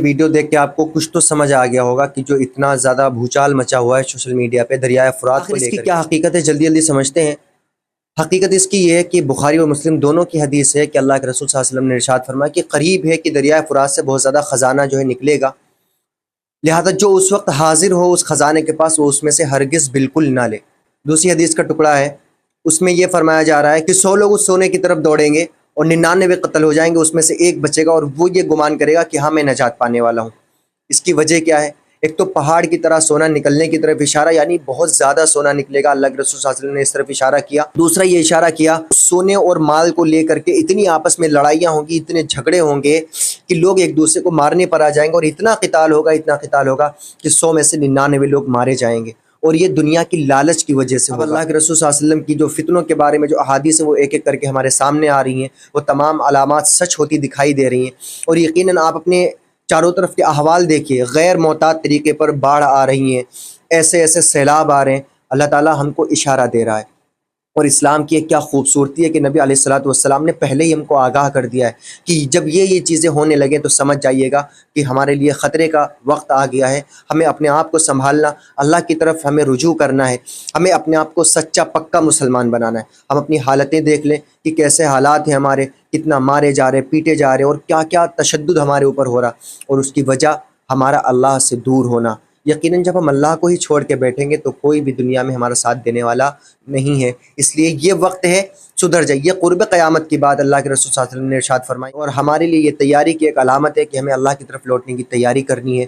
Video دیکھ کے آپ کو کچھ تو سمجھ آ گیا ہوگا کہ جو اتنا زیادہ بھوچال مچا ہوا ہے سوشل میڈیا پہ دریائے فرات کو لے کر، کیا حقیقت ہے جلدی جلدی سمجھتے ہیں۔ حقیقت اس کی یہ ہے کہ بخاری و مسلم دونوں کی حدیث ہے کہ اللہ کے رسول صلی اللہ علیہ وسلم نے ارشاد فرمایا کہ قریب ہے کہ دریائے فرات سے بہت زیادہ خزانہ جو ہے نکلے گا، لہذا جو اس وقت حاضر ہو اس خزانے کے پاس وہ اس میں سے ہرگز بالکل نہ لے۔ دوسری حدیث کا ٹکڑا ہے، اس میں یہ فرمایا جا رہا ہے کہ 100 لوگ اس سونے کی طرف دوڑیں گے اور 99 قتل ہو جائیں گے، اس میں سے ایک بچے گا اور وہ یہ گمان کرے گا کہ ہاں میں نجات پانے والا ہوں۔ اس کی وجہ کیا ہے؟ ایک تو پہاڑ کی طرح سونا نکلنے کی طرف اشارہ، یعنی بہت زیادہ سونا نکلے گا، اللہ کے رسول صلی اللہ علیہ وسلم نے اس طرف اشارہ کیا۔ دوسرا یہ اشارہ کیا سونے اور مال کو لے کر کے اتنی آپس میں لڑائیاں ہوں گی، اتنے جھگڑے ہوں گے کہ لوگ ایک دوسرے کو مارنے پر آ جائیں گے، اور اتنا قتال ہوگا کہ 100 میں سے 99 لوگ مارے جائیں گے، اور یہ دنیا کی لالچ کی وجہ سے ہوگا۔ اللہ کے رسول صلی اللہ علیہ وسلم کی جو فتنوں کے بارے میں جو احادیث ہیں وہ ایک ایک کر کے ہمارے سامنے آ رہی ہیں، وہ تمام علامات سچ ہوتی دکھائی دے رہی ہیں، اور یقیناً آپ اپنے چاروں طرف کے احوال دیکھیے، غیر معتاد طریقے پر باڑھ آ رہی ہیں، ایسے ایسے سیلاب آ رہے ہیں۔ اللہ تعالیٰ ہم کو اشارہ دے رہا ہے، اور اسلام کی ایک کیا خوبصورتی ہے کہ نبی علیہ الصلوۃ والسلام نے پہلے ہی ہم کو آگاہ کر دیا ہے کہ جب یہ چیزیں ہونے لگیں تو سمجھ جائیے گا کہ ہمارے لیے خطرے کا وقت آ گیا ہے، ہمیں اپنے آپ کو سنبھالنا، اللہ کی طرف ہمیں رجوع کرنا ہے، ہمیں اپنے آپ کو سچا پکا مسلمان بنانا ہے۔ ہم اپنی حالتیں دیکھ لیں کہ کیسے حالات ہیں ہمارے، کتنا مارے جا رہے، پیٹے جا رہے، اور کیا کیا تشدد ہمارے اوپر ہو رہا، اور اس کی وجہ ہمارا اللہ سے دور ہونا۔ یقیناً جب ہم اللہ کو ہی چھوڑ کے بیٹھیں گے تو کوئی بھی دنیا میں ہمارا ساتھ دینے والا نہیں ہے، اس لیے یہ وقت ہے سدھر جائیے۔ قرب قیامت کی بات اللہ کے رسول صلی اللہ علیہ وسلم نے ارشاد فرمائی، اور ہمارے لیے یہ تیاری کی ایک علامت ہے کہ ہمیں اللہ کی طرف لوٹنے کی تیاری کرنی ہے۔